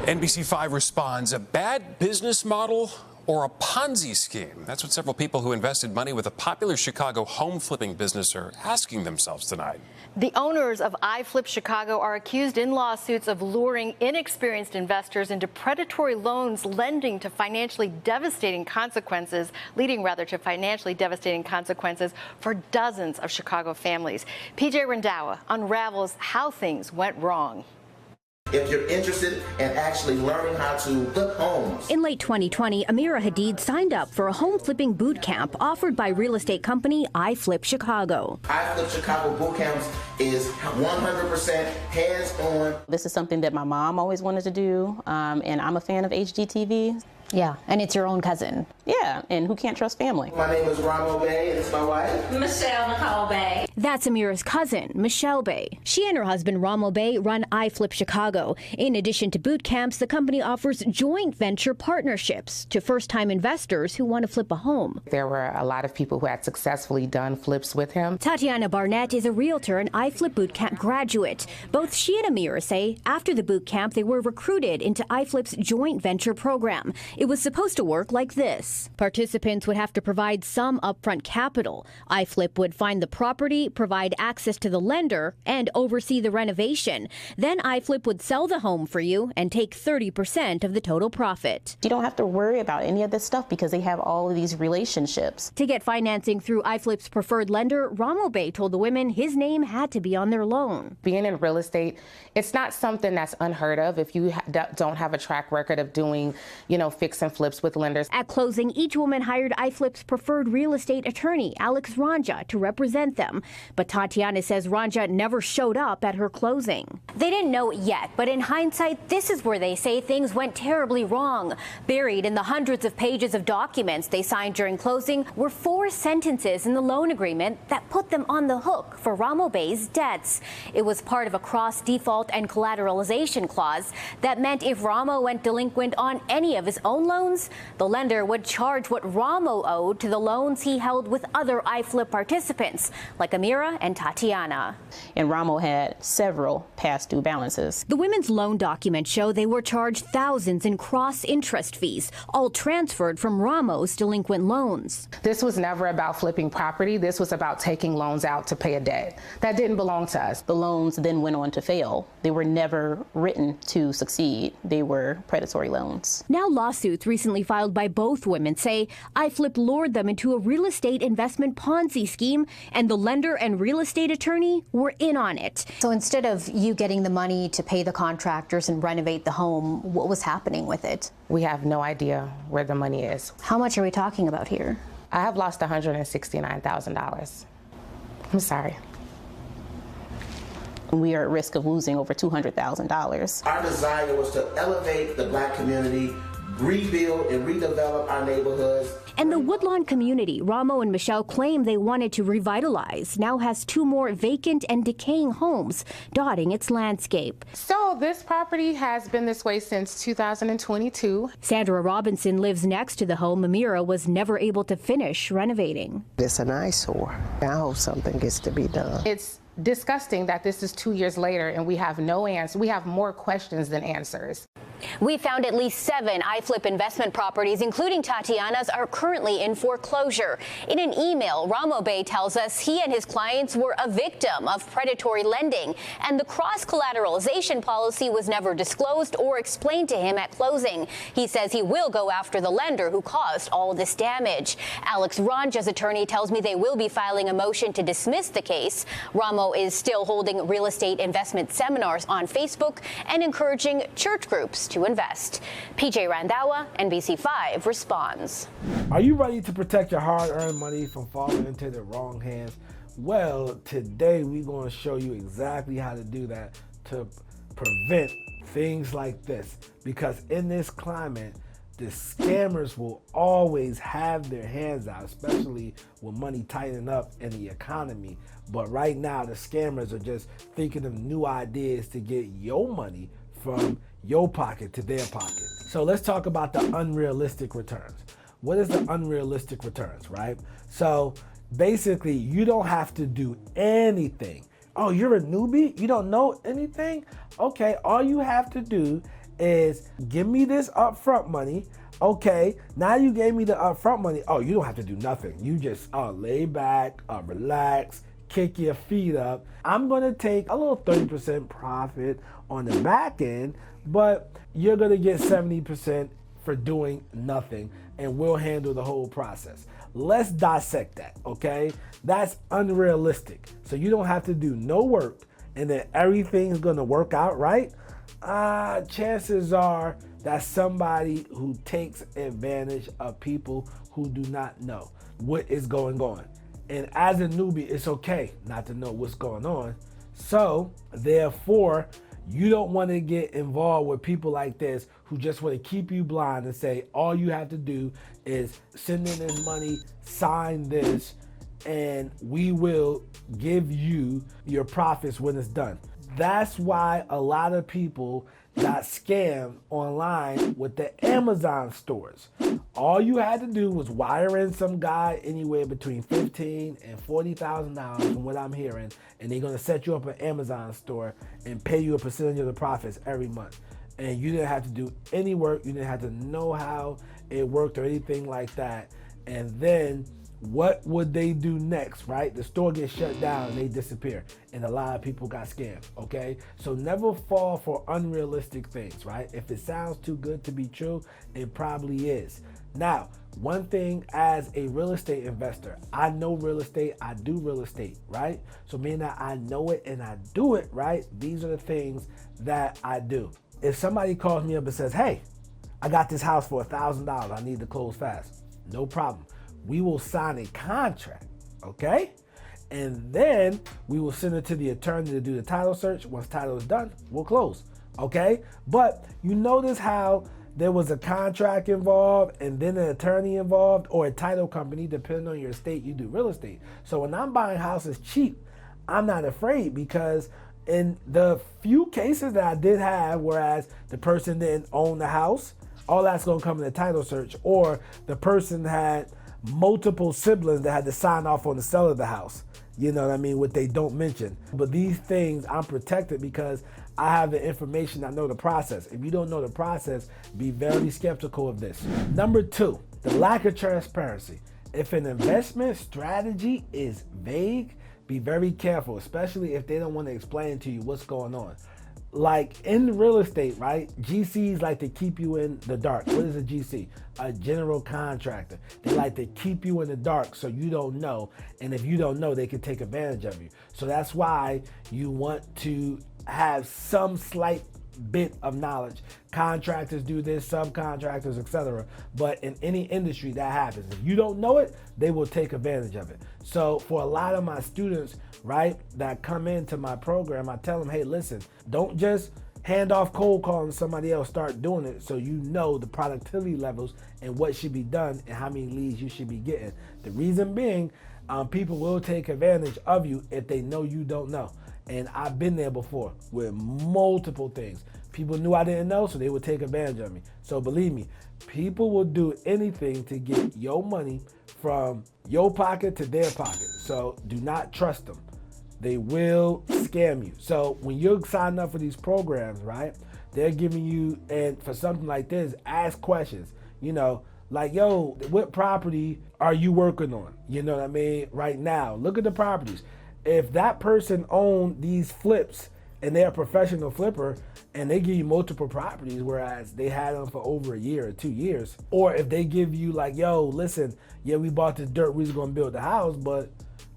NBC5 responds, a bad business model or a Ponzi scheme? That's what several people who invested money with a popular Chicago home flipping business are asking themselves tonight. The owners of iFlip Chicago are accused in lawsuits of luring inexperienced investors into predatory loans, leading to financially devastating consequences for dozens of Chicago families. PJ Randhawa unravels how things went wrong. If you're interested in actually learning how to flip homes. In late 2020, Amira Hadid signed up for a home flipping boot camp offered by real estate company iFlip Chicago. iFlip Chicago boot camps is 100% hands-on. This is something that my mom always wanted to do, and I'm a fan of HGTV. Yeah, and it's your own cousin. Yeah, and who can't trust family? My name is Ramo Bay, and it's my wife, Michelle Nicole Bay. That's Amira's cousin, Michelle Bay. She and her husband, Ramo Bay, run iFlip Chicago. In addition to boot camps, the company offers joint venture partnerships to first-time investors who want to flip a home. There were a lot of people who had successfully done flips with him. Tatiana Barnett is a realtor and iFlip boot camp graduate. Both she and Amira say after the boot camp, they were recruited into iFlip's joint venture program. It was supposed to work like this. Participants would have to provide some upfront capital. iFlip would find the property, provide access to the lender, and oversee the renovation. Then iFlip would sell the home for you and take 30% of the total profit. You don't have to worry about any of this stuff because they have all of these relationships. To get financing through iFlip's preferred lender, Ramo Bay told the women his name had to be on their loan. Being in real estate, it's not something that's unheard of if you don't have a track record of doing, fix and flips with lenders. At closing, each woman hired iFlip's preferred real estate attorney, Alex Ranja, to represent them. But Tatiana says Ranja never showed up at her closing. They didn't know it yet, but in hindsight, this is where they say things went terribly wrong. Buried in the hundreds of pages of documents they signed during closing were 4 sentences in the loan agreement that put them on the hook for Ramo Bay's debts. It was part of a cross-default and collateralization clause that meant if Ramo went delinquent on any of his own loans, the lender would charge what Ramo owed to the loans he held with other iFlip participants, like Amira and Tatiana. And Ramo had several past due balances. The women's loan documents show they were charged thousands in cross-interest fees, all transferred from Ramo's delinquent loans. This was never about flipping property. This was about taking loans out to pay a debt. That didn't belong to us. The loans then went on to fail. They were never written to succeed. They were predatory loans. Now lawsuits recently filed by both women say iFlip lured them into a real estate investment Ponzi scheme, and the lender and real estate attorney were in on it. So instead of you getting the money to pay the contractors and renovate the home, what was happening with it? We have no idea where the money is. How much are we talking about here? I have lost $169,000. I'm sorry. We are at risk of losing over $200,000. Our desire was to elevate the Black community, rebuild and redevelop our neighborhoods. And the Woodlawn community Ramo and Michelle claim they wanted to revitalize now has 2 more vacant and decaying homes dotting its landscape. So this property has been this way since 2022. Sandra Robinson lives next to the home Amira was never able to finish renovating. It's an eyesore. I hope something gets to be done. It's disgusting that this is 2 years later and we have no answer. We have more questions than answers. We found at least 7 iFlip investment properties, including Tatiana's, are currently in foreclosure. In an email, Ramo Bay tells us he and his clients were a victim of predatory lending, and the cross-collateralization policy was never disclosed or explained to him at closing. He says he will go after the lender who caused all this damage. Alex Ranja's attorney tells me they will be filing a motion to dismiss the case. Ramo is still holding real estate investment seminars on Facebook and encouraging church groups to invest. PJ Randhawa, NBC5 responds. Are you ready to protect your hard-earned money from falling into the wrong hands? Well, today we're going to show you exactly how to do that to prevent things like this. Because in this climate, the scammers will always have their hands out, especially with money tightening up in the economy. But right now, the scammers are just thinking of new ideas to get your money from your pocket to their pocket. So let's talk about the unrealistic returns. What is the unrealistic returns, right? So basically, you don't have to do anything. Oh, you're a newbie? You don't know anything? Okay, all you have to do is give me this upfront money. Okay, now you gave me the upfront money. Oh, you don't have to do nothing. You just lay back, relax, kick your feet up. I'm gonna take a little 30% profit on the back end, but you're gonna get 70% for doing nothing, and we'll handle the whole process. Let's dissect that, okay? That's unrealistic. So you don't have to do no work, and then everything's gonna work out right. Chances are that's somebody who takes advantage of people who do not know what is going on. And as a newbie, it's okay not to know what's going on. So therefore, you don't want to get involved with people like this who just want to keep you blind and say, all you have to do is send in this money, sign this, and we will give you your profits when it's done. That's why a lot of people got scammed online with the Amazon stores. All you had to do was wire in some guy anywhere between $15,000 and $40,000 from what I'm hearing, and they're gonna set you up an Amazon store and pay you a percentage of the profits every month. And you didn't have to do any work, you didn't have to know how it worked or anything like that. And then what would they do next, right? The store gets shut down and they disappear. And a lot of people got scammed, okay? So never fall for unrealistic things, right? If it sounds too good to be true, it probably is. Now, one thing as a real estate investor, I know real estate, I do real estate, right? So meaning that I know it and I do it, right? These are the things that I do. If somebody calls me up and says, hey, I got this house for $1,000, I need to close fast, no problem. We will sign a contract, okay? And then we will send it to the attorney to do the title search. Once title is done, we'll close, okay? But you notice how there was a contract involved and then an attorney involved or a title company, depending on your state, you do real estate. So when I'm buying houses cheap, I'm not afraid because in the few cases that I did have, whereas the person didn't own the house, all that's gonna come in the title search, or the person had multiple siblings that had to sign off on the sale of the house. You know what I mean? What they don't mention. But these things, I'm protected because I have the information, I know the process. If you don't know the process, be very skeptical of this. Number two, the lack of transparency. If an investment strategy is vague, be very careful, especially if they don't want to explain to you what's going on. Like in real estate, right? GCs like to keep you in the dark. What is a GC? A general contractor. They like to keep you in the dark so you don't know. And if you don't know, they can take advantage of you. So that's why you want to have some slight bit of knowledge. Contractors do this, subcontractors, etc. But in any industry that happens. If you don't know it, they will take advantage of it. So for a lot of my students, right, that come into my program, I tell them, hey, listen, don't just hand off cold calling somebody else, start doing it so you know the productivity levels and what should be done and how many leads you should be getting. The reason being, people will take advantage of you if they know you don't know. And I've been there before with multiple things. People knew I didn't know, so they would take advantage of me. So believe me, people will do anything to get your money from your pocket to their pocket. So do not trust them. They will scam you. So when you're signing up for these programs, right, they're giving you, and for something like this, ask questions. You know, like, yo, what property are you working on? You know what I mean? Right now, look at the properties. If that person owned these flips and they're a professional flipper and they give you multiple properties, whereas they had them for over a year or 2 years, or if they give you like, yo, listen, yeah, we bought this dirt, we was gonna build the house, but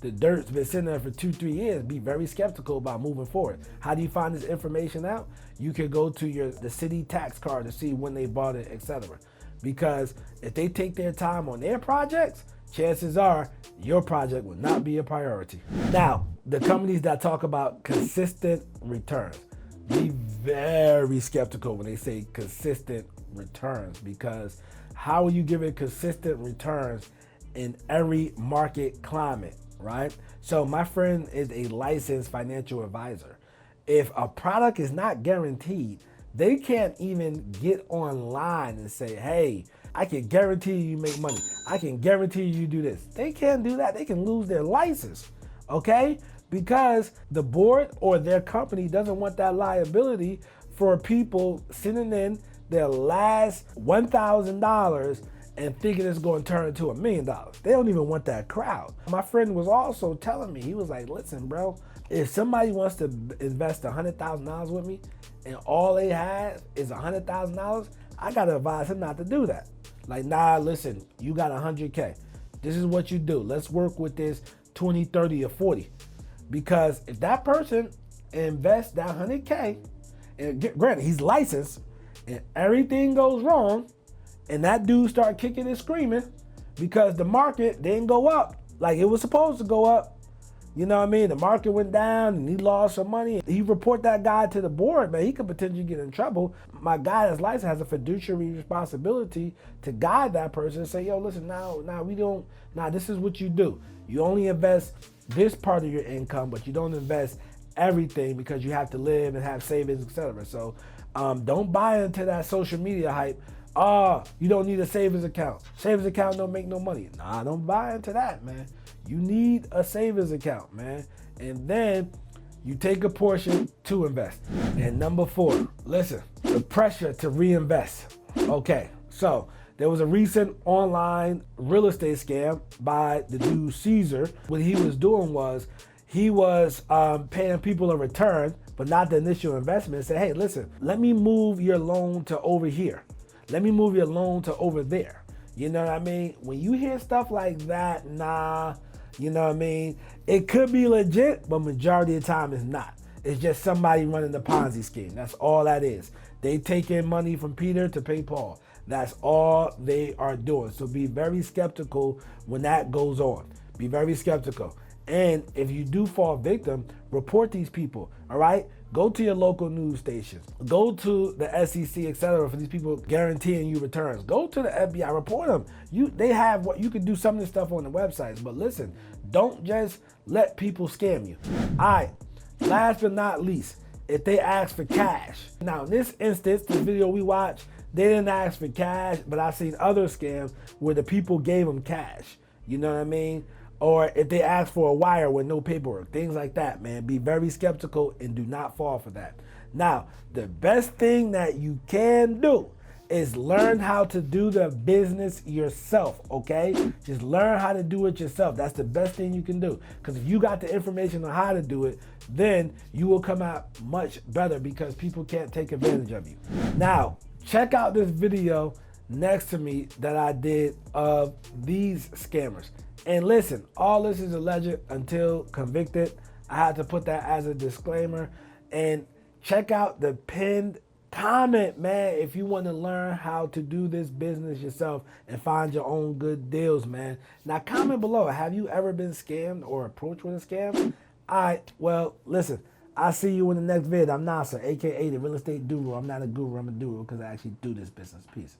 the dirt's been sitting there for 2-3 years, be very skeptical about moving forward. How do you find this information out? You can go to the city tax card to see when they bought it, etc. Because if they take their time on their projects, chances are your project will not be a priority. Now, the companies that talk about consistent returns, be very skeptical when they say consistent returns, because how are you giving consistent returns in every market climate, right? So my friend is a licensed financial advisor. If a product is not guaranteed, they can't even get online and say, hey, I can guarantee you make money. I can guarantee you do this. They can't do that. They can lose their license, okay? Because the board or their company doesn't want that liability for people sending in their last $1,000 and thinking it's going to turn into $1 million. They don't even want that crowd. My friend was also telling me, he was like, listen, bro, if somebody wants to invest $100,000 with me and all they have is $100,000, I got to advise him not to do that. Like, nah, listen, you got 100K. This is what you do. Let's work with this 20, 30, or 40. Because if that person invests that 100K, and granted, he's licensed, and everything goes wrong, and that dude start kicking and screaming because the market didn't go up like it was supposed to go up. You know what I mean? The market went down and he lost some money. He report that guy to the board, man, he could potentially get in trouble. My guy that's licensed has a fiduciary responsibility to guide that person and say, yo, listen, this is what you do. You only invest this part of your income, but you don't invest everything because you have to live and have savings, etc. So don't buy into that social media hype. You don't need a savings account. Savings account don't make no money. Nah, don't buy into that, man. You need a savings account, man. And then you take a portion to invest. And number 4, listen, the pressure to reinvest. Okay, so there was a recent online real estate scam by the dude Caesar. What he was doing was he was paying people a return, but not the initial investment. Say, hey, listen, let me move your loan to over here. Let me move your loan to over there. You know what I mean? When you hear stuff like that, nah, you know what I mean? It could be legit, but majority of the time it's not. It's just somebody running the Ponzi scheme. That's all that is. They take in money from Peter to pay Paul. That's all they are doing. So be very skeptical when that goes on. Be very skeptical. And if you do fall victim, report these people, all right? Go to your local news stations. Go to the SEC, etc. for these people guaranteeing you returns. Go to the FBI, report them. They have what you can do some of this stuff on the websites, but listen, don't just let people scam you. All right, last but not least, if they ask for cash. Now, in this instance, the video we watched, they didn't ask for cash, but I've seen other scams where the people gave them cash. You know what I mean? Or if they ask for a wire with no paperwork, things like that, man. Be very skeptical and do not fall for that. Now, the best thing that you can do is learn how to do the business yourself, okay? Just learn how to do it yourself. That's the best thing you can do. Because if you got the information on how to do it, then you will come out much better because people can't take advantage of you. Now, check out this video next to me that I did of these scammers. And listen, all this is alleged until convicted. I had to put that as a disclaimer. And check out the pinned comment, man, if you want to learn how to do this business yourself and find your own good deals, man. Now, comment below. Have you ever been scammed or approached with a scam? All right, well, listen, I'll see you in the next vid. I'm Nasser, a.k.a. the Real Estate Guru. I'm not a guru, I'm a doer because I actually do this business. Peace.